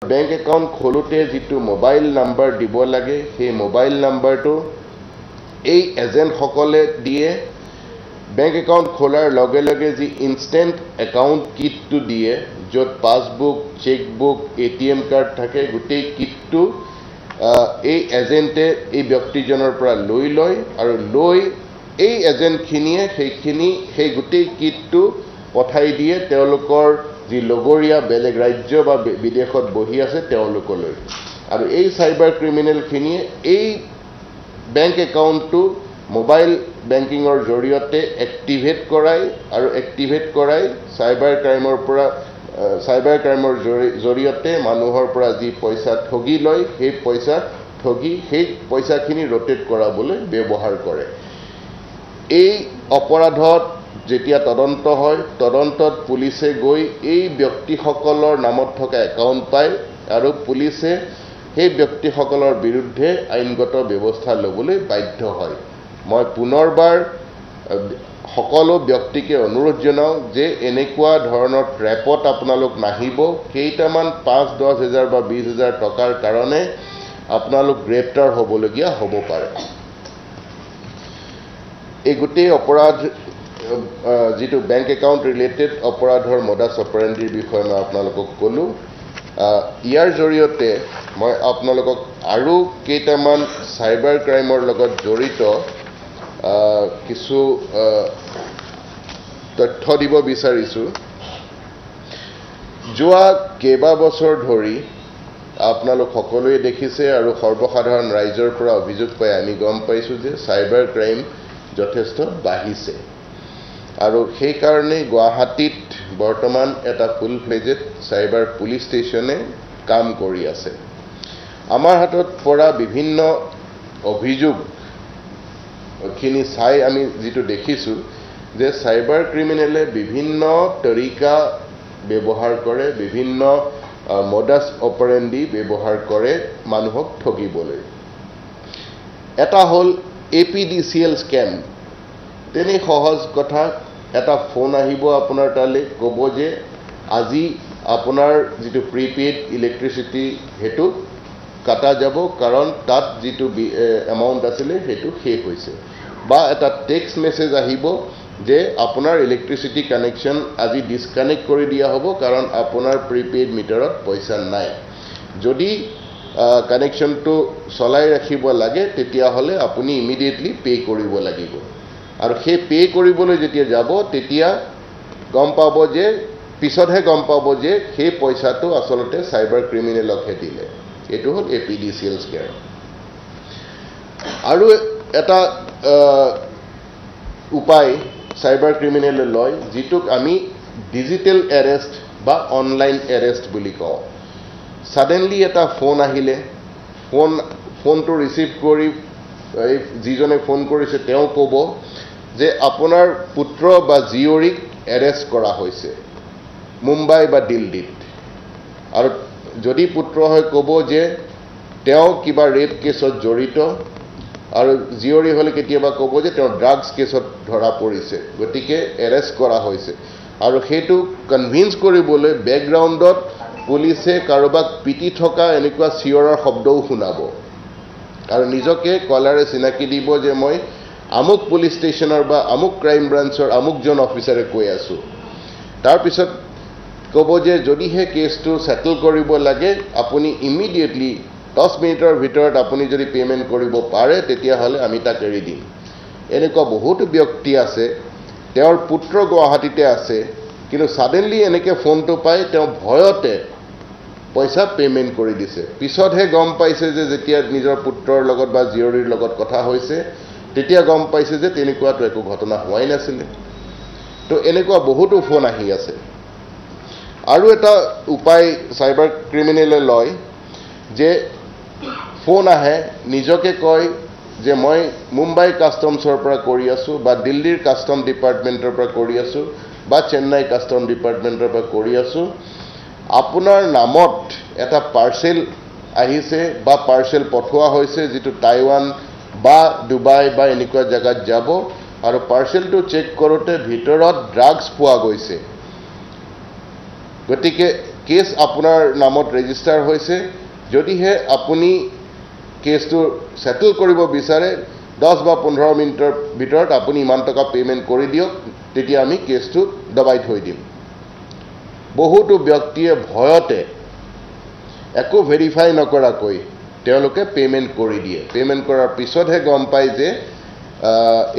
bank account খোলোতে যিটো mobile number দিব লাগে সেই মোবাইল নাম্বাৰটো এই এজেণ্টসকলে দিয়ে বেংক একাউণ্ট খোলাৰ লগে লগে যি ইনষ্টেণ্ট একাউণ্ট কিটটো দিয়ে য'ত পাছবুক চেকবুক এটিএম কাৰ্ড থাকে গোটেই কিটটো এই এজেণ্টে এই ব্যক্তিজনৰ পৰা লৈ লয় আৰু লৈ এই এজেণ্টখিনিয়ে সেই গোটেই কিটটো পঠাই দিয়ে তেওঁলোকৰ যি লগৰীয়া বেলেগ ৰাজ্য বা বিদেশত বহি আছে তেওঁলোকলৈ আৰু এই সাইবাৰ ক্ৰিমিনেলখিনিয়ে এই বেংক একাউণ্টটো মোবাইল বেংকিঙৰ জৰিয়তে এক্টিভেট কৰাই সাইবাৰ ক্ৰাইমৰ জৰিয়তে মানুহৰ পৰা যি পইচা ঠগি লয় সেই পইচাখিনি ৰোটেট কৰাবলৈ ব্যৱহাৰ কৰে এই অপৰাধত যেতিয়া তদন্ত হয় তদন্তত পুলিচে গৈ এই ব্যক্তিসকলৰ নামত থকা একাউণ্ট পায় আৰু পুলিচে সেই ব্যক্তিসকলৰ বিৰুদ্ধে আইনগত ব্যৱস্থা ল'বলৈ বাধ্য হয় মই পুনৰবাৰ সকলো ব্যক্তিকে অনুৰোধ জনাওঁ যে এনেকুৱা ধৰণৰ ট্ৰেপত আপোনালোক নাহিব কেইটামান 5-10 হাজাৰ বা 20 হাজাৰ টকাৰ কাৰণে আপোনালোক গ্ৰেপ্তাৰ হ'বলগীয়া হ'ব পাৰে এই গোটেই অপৰাধ যিটো বেংক একাউণ্ট ৰিলেটেড অপৰাধৰ মডাছ অপাৰেণ্ডিৰ বিষয়ে মই আপোনালোকক ক'লোঁ ইয়াৰ জৰিয়তে মই আপোনালোকক আৰু কেইটামান সাইবাৰ ক্ৰাইমৰ লগত জড়িত কিছু তথ্য দিব বিচাৰিছোঁ যোৱা কেইবাবছৰ ধৰি আপোনালোক সকলোৱে দেখিছে আৰু সৰ্বসাধাৰণ ৰাইজৰ পৰা অভিযোগ পাই আমি গম পাইছোঁ যে সাইবাৰ ক্ৰাইম যথেষ্ট বাঢ়িছে আৰু সেই কাৰণে গুৱাহাটীত বৰ্তমান এটা ফুল ফ্লেজেড সাইবাৰ পুলিচ ষ্টেচনে কাম কৰি আছে আমাৰ হাতত পৰা বিভিন্ন অভিযোগখিনি চাই আমি যিটো দেখিছোঁ যে সাইবাৰ ক্ৰিমিনেলে বিভিন্ন তৰিকা ব্যৱহাৰ কৰে বিভিন্ন মডাছ অপাৰেণ্ডি ব্যৱহাৰ কৰে মানুহক ঠগিবলৈ এটা হ'ল APDCL স্কেম তেনে সহজ কথা এটা ফোন আহিব আপোনাৰ তালৈ ক'ব যে আজি আপোনাৰ যিটো প্ৰিপেইড ইলেক্ট্ৰিচিটি হেতু কাটা যাব কাৰণ তাত যিটো এমাউণ্ট আছিল হেতু শেষ হৈছে বা এটা টেক্সট মেছেজ আহিব যে আপোনাৰ ইলেক্ট্ৰিচিটি কানেকশ্যন আজি ডিসকানেক্ট কৰি দিয়া হ'ব কাৰণ আপোনাৰ প্ৰিপেইড মিটাৰত পইচা নাই যদি কানেকশ্যনটো চলাই ৰাখিব লাগে তেতিয়া হলে আপুনি ইমিডিয়েটলি পে কৰিব লাগিব আৰু সেই পে কৰিবলৈ যেতিয়া যাব তেতিয়া গম পাব যে পিছতহে গম পাব যে সেই পইচাটো আসলতে সাইবাৰ ক্ৰিমিনেলকহে দিলে এটো হল APDCL স্কেম আৰু এটা উপায় সাইবাৰ ক্ৰিমিনেলে লয় যিটোক আমি ডিজিটেল এৰেষ্ট বা অনলাইন এৰেষ্ট বুলি কওঁ সাডেনলি এটা ফোন আহিলে ফোনটো ৰিসিভ কৰি যিজনে ফোন কৰিছে তেওঁ ক'ব যে আপোনাৰ পুত্ৰ বা জীয়ৰীক এৰেষ্ট কৰা হৈছে মুম্বাই বা দিল্লীত আৰু যদি পুত্ৰ হয় ক'ব যে তেওঁ কিবা ৰেপ কেছত জড়িত আৰু জীয়ৰী হলে কেতিয়াবা ক'ব যে তেওঁ ড্ৰাগছ কেছত ধৰা পৰিছে গতিকে এৰেষ্ট কৰা হৈছে আৰু সেইটো কনভিন্স কৰিবলৈ বেকগ্ৰাউণ্ডত পুলিচে কাৰোবাক পিটি থকা এনেকুৱা চিঞৰৰ শব্দও শুনাব আৰু নিজকে কলাৰে চিনাকি দিব যে মই আমুক পুলিচ ষ্টেচনৰ বা আমুক ক্ৰাইম ব্ৰাঞ্চৰ আমুকজন অফিচাৰে কৈ আছোঁ তাৰ পিছত ক'ব যে যদিহে কেছটো সেটেল কৰিব লাগে আপুনি ইমিডিয়েটলি 10 মিনিটৰ ভিতৰত আপুনি যদি পেমেন্ট কৰিব পাৰে তেতিয়া হলে আমি তাক এৰি দিম এনেকুৱা বহুত ব্যক্তি আছে তেওঁৰ পুত্ৰ গুৱাহাটীতে আছে কিন্তু সাডেনলি এনেকে ফোনটো পাই তেওঁ ভয়তে পইচা পেমেন্ট কৰি দিছে পিছতহে গম পাইছে যে যেতিয়া নিজৰ পুত্ৰৰ লগত বা জীয়ৰীৰ লগত কথা হৈছে তেতিয়া গম পাইছে যে তেনেকুৱাটো একো ঘটনা হোৱাই নাছিল তো এনেকুৱা বহুতো ফোন আহি আছে আৰু এটা উপায় সাইবাৰ ক্ৰিমিনেলে লয় যে ফোন আহে নিজকে কয় যে মই মুম্বাই কাষ্টমছৰ পৰা কৰি আছো বা দিল্লীৰ কাষ্টম ডিপাৰ্টমেণ্টৰ পৰা কৰি আছো বা চেন্নাই কাষ্টম ডিপাৰ্টমেণ্টৰ পৰা কৰি আছো আপোনাৰ নামত এটা পাৰ্সেল আহিছে বা পাৰ্সেল পঠোৱা হৈছে যেটো টাইৱান বা দুবাই বা এনেকুৱা জায়গাত যাব আৰু পাৰ্সেলটো চেক কৰোতে ভিতৰত ড্ৰাগছ পোৱা গৈছে গতিকে কেছ আপোনাৰ নামত ৰেজিষ্টাৰ হৈছে যদিহে আপুনি কেছটো সেটেল কৰিব বিচাৰে 10 বা 15 মিনিটৰ ভিতৰত আপুনি ইমান টকা পেমেন্ট কৰি দিয়ক তেতিয়া আমি কেছটো দবাই থৈ দিম বহুতো ব্যক্তিয়ে ভয়তে একো ভেৰিফাই নকৰাকৈ তেওঁলোকে পেমেন্ট কৰি দিয়ে পেমেন্ট কৰাৰ পিছতহে গম পায় যে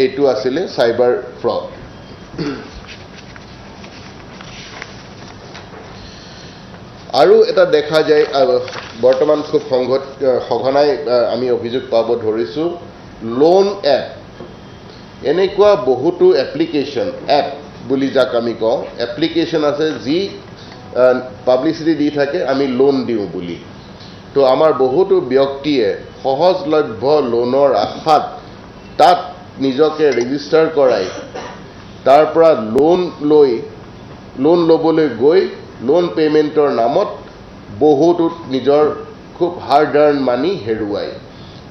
এইটো আছিল সাইবাৰ ফ্ৰড আৰু এটা দেখা যায় বৰ্তমান খুব সঘনাই আমি অভিযোগ পাব ধৰিছো লোন এপ এনেকুৱা বহুতো এপ্লিকেশন এপ বুলি যাক আমি কওঁ এপ্লিকেশন আছে যি পাব্লিসিটি দি থাকে আমি লোন দিও বুলি তো আমাৰ বহুতো ব্যক্তিয়ে সহজলভ্য লোনৰ আশাত তাত নিজকে ৰেজিষ্টাৰ কৰাই তাৰ পৰা লোন লবলৈ গৈ লোন পেমেন্টৰ নামত বহুতো নিজৰ খুব হাৰ্ড আৰ্ন মানি হেৰুৱাই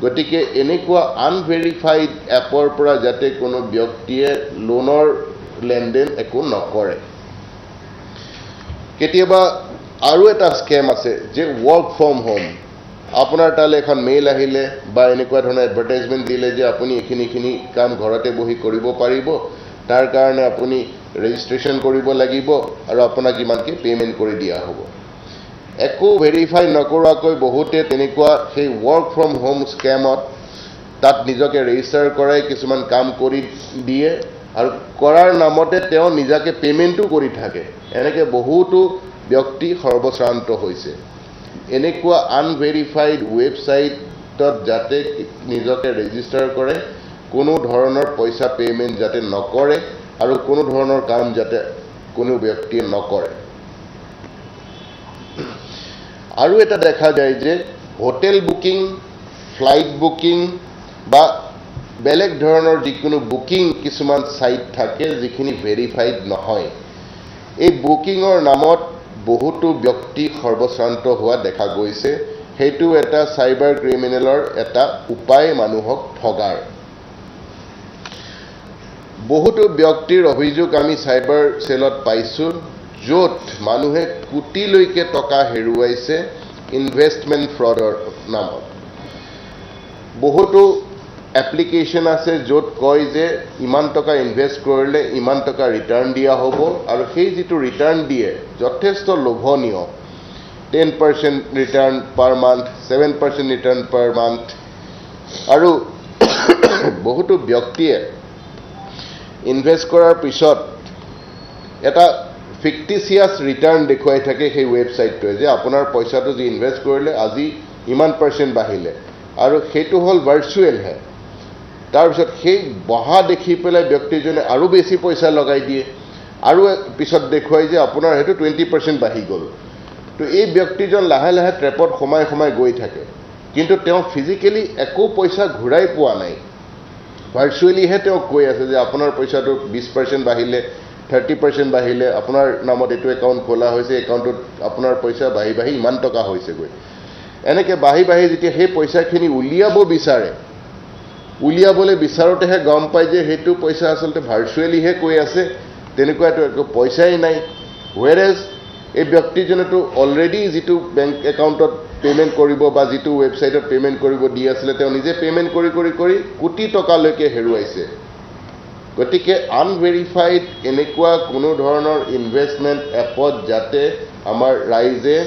গতিকে এনেকুৱা আনভেৰিফাইড এপৰ পৰা যাতে কোনো ব্যক্তিয়ে লোনৰ লেনদেন একো নকৰে কেতিয়াবা আৰু এটা স্কেম আছে যে ওয়াৰ্ক ফ্ৰম হোম আপোনাৰ তালে এখন মেইল আহিলে বা এনেকুৱা ধৰণৰ এডভাৰটাইজমেন্ট দিলে যে আপুনি এখিনি কাম ঘৰতে বহি কৰিব পাৰিব তাৰ কাৰণে আপুনি ৰেজিষ্ট্ৰেচন কৰিব লাগিব আৰু আপোনাক কিমানকে পেমেন্ট কৰি দিয়া হ'ব একো ভেৰিফাই নকৰাকৈ বহুতে তেনেকুৱা সেই ওয়াৰ্ক ফ্ৰম হোম স্কেমত তাত নিজকে ৰেজিষ্টাৰ কৰাই কিছুমান কাম কৰি দিয়ে আৰু কৰাৰ নামতে তেওঁ নিজকে পেমেন্টও কৰি থাকে এনেকে বহুতো ব্যক্তি সৰ্বশ্ৰান্ত হৈছে এনেকুৱা আনভেৰিফাইড ৱেবছাইটত যাতে নিজকে ৰেজিষ্টাৰ কৰে কোনো ধৰণৰ পইচা পেমেন্ট যাতে নকৰে আৰু কোনো ধৰণৰ কাম যাতে কোনো ব্যক্তিয়ে নকৰে আৰু এটা দেখা যায় যে হোটেল বুকিং ফ্লাইট বুকিং বা বেলেগ ধৰণৰ যিকোনো বুকিং কিছুমান সাইট থাকে যিখিনি ভেৰিফাইড নহয় এই বুকিংৰ নামত বহুতো ব্যক্তি সৰ্বশ্ৰান্ত হোৱা দেখা গৈছে হেতু এটা সাইবাৰ ক্ৰিমিনেলৰ এটা উপায় মানুহক ঠগাৰ বহুতো ব্যক্তিৰ অভিযোগ আমি সাইবাৰ সেলত পাইছো য'ত মানুহে কোটিলৈকে টকা হেৰুৱাইছে ইনভেষ্টমেন্ট ফ্ৰডৰ নামত বহুতো এপ্লিকেশন আছে য'ত কয় যে ইমান টকা ইনভেষ্ট কৰিলে ইমান টকা ৰিটাৰ্ণ দিয়া হ'ব আৰু সেই যিটো ৰিটাৰ্ণ দিয়ে যথেষ্ট লোভনীয় 10% return per month 7% return per month আৰু বহুতো ব্যক্তিয়ে ইনভেষ্ট কৰাৰ পিছত এটা ফিক্টিচিয়াস ৰিটাৰ্ণ দেখুৱাই থাকে সেই ৱেবছাইটটোৱে যে আপোনাৰ পইচাটো যি ইনভেষ্ট কৰিলে আজি ইমান % বাঢ়িলে আৰু সেইটো হল ভাৰ্চুৱেল হে তাৰ পিছত সেই বহা দেখি পেলাই ব্যক্তিজনে আৰু বেছি পইচা লগাই দিয়ে আৰু পিছত দেখুৱাই যে আপোনাৰ হেতু 20% বাঢ়ি গল তো এই ব্যক্তিজন লাহে লাহে ট্ৰেপত সময় গৈ থাকে কিন্তু তেওঁ ফিজিক্যালি একো পইচা ঘূৰাই পোৱা নাই ভাৰ্চুৱেলি হে তেওঁ কৈ আছে যে আপোনাৰ পইচাটো 20% বাঢ়িলে 30% বাঢ়িলে আপোনাৰ নামত এটো একাউন্ট খোলা হৈছে একাউন্টত আপোনাৰ পইচা বাঢ়ি ইমান টকা হৈছে গৈ এনেকে বাঢ়ি যেতিয়া সেই পইচাখিনি উলিয়াবলে বিচাৰতেহে গম পাই যে হেতু পইচা আসলতে ভাৰ্চুৱেলি হে কৈ আছে তেনেকুৱাটো একো পইচাই নাই whereas এই ব্যক্তিজনেটো অলৰেডি যিটো বেংক একাউন্টত পেমেন্ট কৰিব বা যিটো ৱেবছাইটত পেমেন্ট কৰিব দি আছিল তেওঁ নিজে পেমেন্ট কৰি কোটি টকা লৈকে হেৰুৱাইছে গতিকে আনভেৰিফাইড এনেকুৱা কোনো ধৰণৰ ইনভেষ্টমেন্ট এপত যাতে আমাৰ ৰাইজে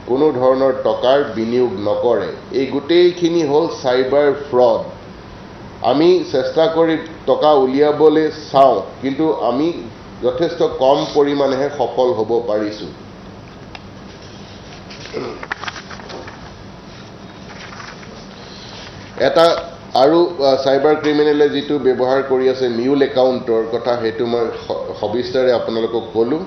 কোনো ধৰণৰ টকাৰ বিনিয়োগ নকৰে এই গোটেইখিনি হল সাইবাৰ ফ্ৰড আমি চেষ্টা কৰি টকা উলিয়াবলৈ চাও কিন্তু আমি যথেষ্ট কম পৰিমাণেহে সফল হ'ব পাৰিছো এটা আৰু সাইবাৰ ক্ৰিমিনেলে যিটো ব্যৱহাৰ কৰি আছে মিউল একাউন্টৰ কথা হেতু মই সবিস্তাৰে আপোনালোকক কলো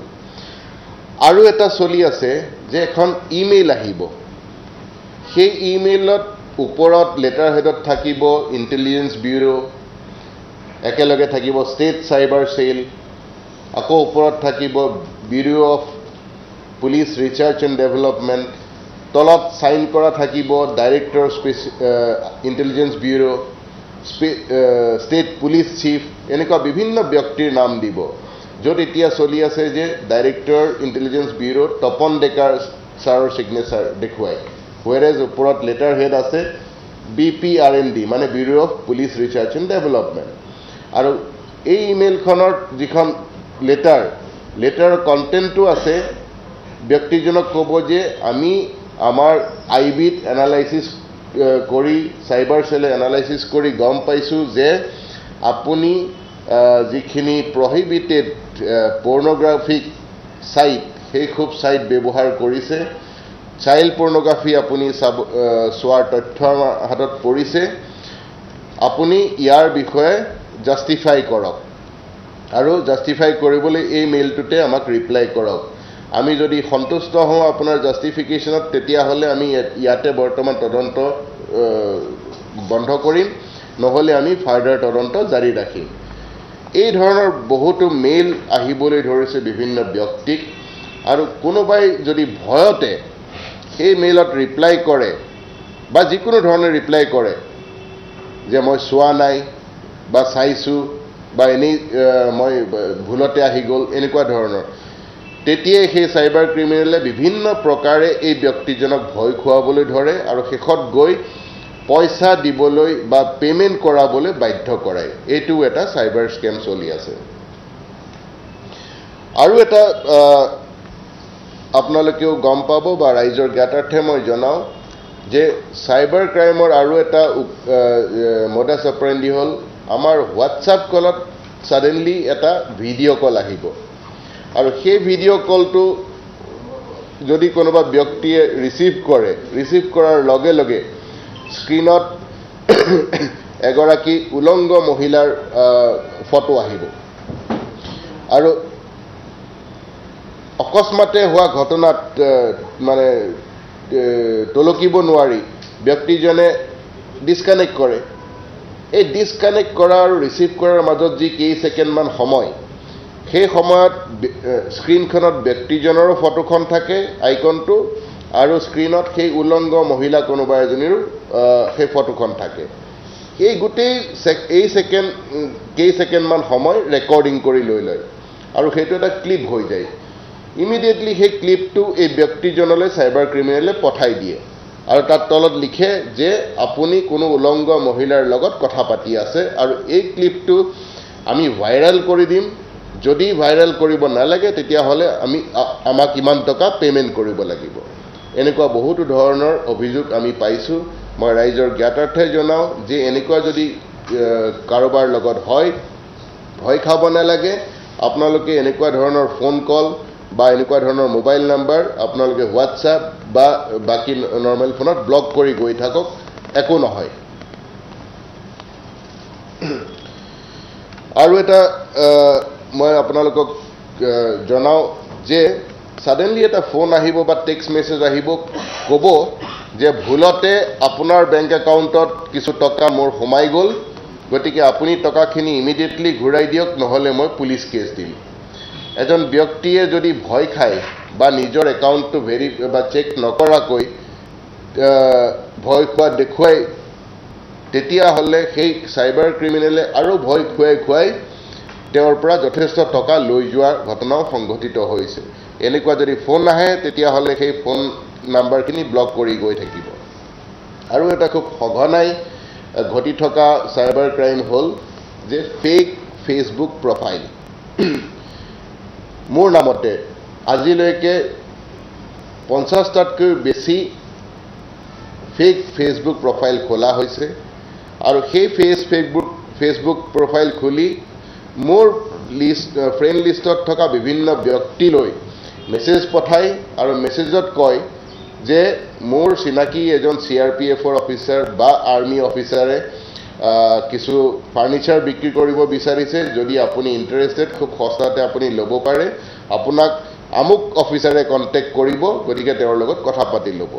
আৰু এটা চলি আছে যে এখন ইমেইল আহিব সেই ইমেইলত ওপৰত লেটাৰ হেডত থাকিব ইন্টেলিজেন্স ব্যুৰো একেলগে থাকিব ষ্টেট সাইবাৰ সেল আকৌ ওপৰত থাকিব bureau of police research and development তলত সাইন কৰা থাকিব director intelligence bureau state police chief এনেকুৱা বিভিন্ন ব্যক্তিৰ নাম দিব য'ত এতিয়া চলি আছে যে ডাইৰেক্টৰ ইণ্টেলিজেন্স ব্যুৰ তপন ডেকাৰ ছাৰৰ সিগনেচাৰ দেখুৱাই whereas ওপৰত লেটাৰ হেড আছে BPRND মানে bureau of police research and development আৰু এই ইমেইলখনৰ যিখন লেটাৰৰ কণ্টেণ্টটো আছে ব্যক্তিজনক ক'ব যে আমি আমাৰ আইবিত এনালাইসিস কৰি সাইবাৰ সেলে এনালাইসিস কৰি গম পাইছো যে আপুনি যিখিনি প্ৰহিবিটেড পৰ্নোগ্ৰাফিক সাইট সেই খুব সাইট ব্যৱহাৰ কৰিছে চাইল্ড পৰ্নোগ্ৰাফি আপুনি সোৱাৰ তথ্য হাতত পৰিছে আপুনি ইয়াৰ বিষয়ে জাস্টিফাই কৰক আৰু জাস্টিফাই কৰিবলৈ এই মেইলটোতে আমাক ৰিপ্লাই কৰক আমি যদি সন্তুষ্ট হওঁ আপোনাৰ জাস্টিফিকেশনত তেতিয়া হলে আমি ইয়াতে বৰ্তমান তদন্ত বন্ধ কৰিম নহলে আমি ফাৰ্দাৰ তদন্ত জাৰি ৰাখিম এই ধৰণৰ বহুতো মেইল আহিবলৈ ধৰিছে বিভিন্ন ব্যক্তিক আৰু কোনোবাই যদি ভয়তে সেই মেইলত ৰিপ্লাই কৰে বা যিকোনো ধৰণে ৰিপ্লাই কৰে যে মই চোৱা নাই বা চাইছো বা এনে মই ভুলতে আহি গ'ল এনেকুৱা ধৰণৰ তেতিয়া সেই সাইবাৰ ক্ৰিমিনেলে বিভিন্ন প্ৰকাৰে এই ব্যক্তিজনক ভয় খুৱাবলৈ ধৰে আৰু শেষত গৈ পইচা দিবলৈ বা পেমেন্ট কৰাবলৈ বাধ্য কৰায় এইটো এটা সাইবাৰ স্কেম চলি আছে আৰু এটা আপোনালোকেও গম পাব বা ৰাইজৰ জ্ঞাতাৰ্থে মই জনাও যে সাইবাৰ ক্ৰাইমৰ আৰু এটা মডাছ অপাৰেণ্ডি হল আমাৰ হোৱাটছআপ কলত সাডেনলি এটা ভিডিঅ' কল আহিব আৰু সেই ভিডিঅ' কলটো যদি কোনোবা ব্যক্তিয়ে ৰিসিভ কৰাৰ লগে লগে স্ক্ৰিনত এগৰাকী উলংগ মহিলাৰ ফটো আহিব আৰু অকস্মাতে হোৱা ঘটনাত মানে তলকিব নোৱাৰি ব্যক্তিজনে ডিসকানেক্ট কৰে এই ডিসকানেক্ট কৰা আৰু ৰিসিভ কৰাৰ মাজত যি কেই সেকেন্ডমান সময় সেই সময়ত স্ক্ৰিনখনত ব্যক্তিজনৰ ফটোখন থাকে আইকনটো আৰু স্ক্ৰিনত সেই উলংগ মহিলা কোনোবা এজনীৰ সেই ফটোখন থাকে এই গোটেই কেই সেকেন্ডমান সময় ৰেকৰ্ডিং কৰি লৈ লয় আৰু সেইটো এটা ক্লিপ হৈ যায় ইমিডিয়েটলি সেই ক্লিপটো এই ব্যক্তিজনলৈ সাইবাৰ ক্ৰিমিনেলে পঠাই দিয়ে আৰু তাত তলত লিখে যে আপুনি কোনো উলংগ মহিলাৰ লগত কথা পাতি আছে আৰু এই ক্লিপটো আমি ভাইৰাল কৰি দিম যদি ভাইৰাল কৰিব নালাগে তেতিয়া হলে আমাক ইমান টকা পেমেন্ট কৰিব লাগিব এনেকুৱা বহুতো ধৰণৰ অভিযোগ আমি পাইছো মই ৰাইজৰ জ্ঞাতাৰ্থে জনাও যে এনেকুৱা যদি কাৰোবাৰ লগত হয় ভয় খাব নালাগে আপোনালোকে এনেকুৱা ধৰণৰ ফোন কল বা এনেকুৱা ধৰণৰ মোবাইল নাম্বাৰ আপোনালোকে হোৱাটছআপ বা বাকি নৰ্মেল ফোনত ব্লক কৰি গৈ থাকক একো নহয় আৰু এটা মই আপোনালোকক জনাও যে সাডেনলি এটা ফোন আহিব বা টেক্সট মেসেজ আহিব ক'ব যে ভুলতে আপোনাৰ বেংক একাউণ্টত কিছু টকা মোৰ সোমাই গ'ল গতিকে আপুনি টকাখিনি ইমিডিয়েটলি ঘূৰাই দিয়ক নহলে মই পুলিচ কেছ দিম এজন ব্যক্তিয়ে যদি ভয় খায় বা নিজৰ একাউণ্টটো বা চেক নকৰাকৈ ভয় খোৱা দেখুৱাই তেতিয়া হলে সেই সাইবাৰ ক্ৰিমিনেলে আৰু ভয় খুৱাই তেওঁৰ পৰা যথেষ্ট টকা লৈ যোৱাৰ ঘটনাও সংঘটিত হৈছে এনেকুৱা যদি ফোন আহে তেতিয়া হলে সেই ফোন নাম্বাৰখিনি ব্লক কৰি গৈ থাকিব আৰু এটা খুব সঘনাই ঘটি থকা সাইবাৰ ক্ৰাইম হল যে ফেক ফেসবুক প্ৰফাইল মোৰ নামতে আজিলৈকে 50টাতকৈ বেছি ফেক ফেসবুক প্ৰফাইল খোলা হৈছে আৰু সেই ফেসবুক প্ৰফাইল খুলি মোৰ ফ্ৰেণ্ড লিষ্টত থকা বিভিন্ন ব্যক্তিলৈ মেসেজ পঠাই আৰু মেসেজত কয় যে মোৰ চিনাকি এজন CRPFৰ অফিচাৰ বা আৰ্মি অফিচাৰে কিছু ফাৰ্নিচাৰ বিক্ৰী কৰিব বিচাৰিছে যদি আপুনি ইন্টাৰেস্টেড খুব সস্তাতে আপুনি ল'ব পাৰে আপোনাক আমুক অফিচাৰে কন্টেক্ট কৰিব গতিকে তেওঁৰ লগত কথা পাতি ল'ব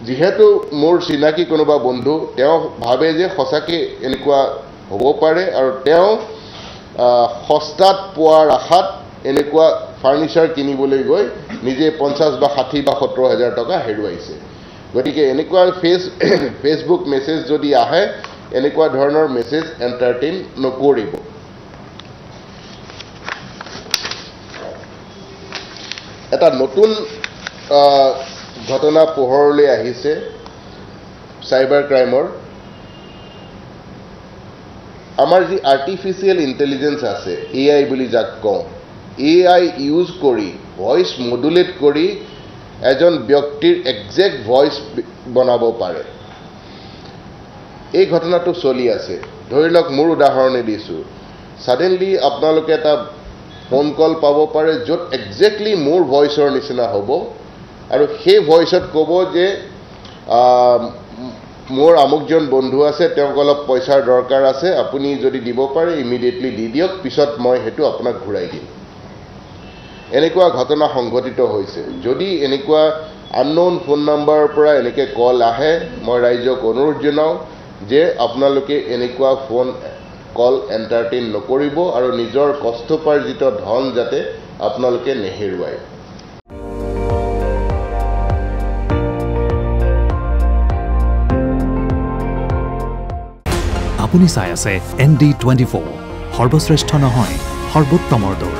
যেহেতু মোৰ চিনাকি কোনোবা বন্ধু তেওঁ ভাবে যে সঁচাকে এনেকুৱা হ'ব পাৰে আৰু তেওঁ সস্তাত পোৱাৰ আশাত এনেকুৱা ফাৰ্নিচাৰ কিনিবলৈ গৈ নিজে 50 বা 60 বা 70 হাজাৰ টকা হেৰুৱাইছে গতিকে এনেকুৱা ফেসবুক মেসেজ যদি আহে এনেকুৱা ধৰণৰ মেসেজ এন্টাৰটেইন নকৰিব এটা নতুন ঘটনা পোহৰলৈ আহিছে চাইবাৰ ক্ৰাইমৰ আমাৰ যি আৰ্টিফিচিয়েল ইণ্টেলিজেন্স আছে AI বুলি যাক কওঁ AI ইউজ কৰি ভয়েস মডুলেট কৰি এজন ব্যক্তিৰ এক্সাক্ট ভয়েস বনাব পাৰে এই ঘটনাটো চলি আছে ধৰি লওক মোৰ উদাহৰণে দিছো সাডেনলি আপোনালোকে এটা ফোন কল পাব পাৰে য'ত এক্সাক্টলি মোৰ ভয়েসৰ নিচিনা হ'ব আৰু সেই ভয়েসত ক'ব যে মোৰ আমুকজন বন্ধু আছে তেওঁক অলপ পইচাৰ দৰকাৰ আছে আপুনি যদি দিব পাৰে ইমিডিয়েটলি দি দিয়ক পিছত মই হেতু আপোনাক ঘূৰাই দিম এনেকুৱা ঘটনা সংঘটিত হৈছে যদি এনেকুৱা আননোন ফোন নাম্বাৰৰ পৰা এনেকৈ কল আহে মই ৰাইজক অনুৰোধ জনাও যে আপোনালোকে এনেকুৱা ফোন কল এন্টাৰটেইন নকৰিব আৰু নিজৰ কষ্টপাৰ্জিত ধন যাতে আপোনালোকে নেহেৰুৱায় আপুনি চাই আছে ND24 সৰ্বশ্ৰেষ্ঠ নহয় সৰ্বোত্তমৰ দৌৰ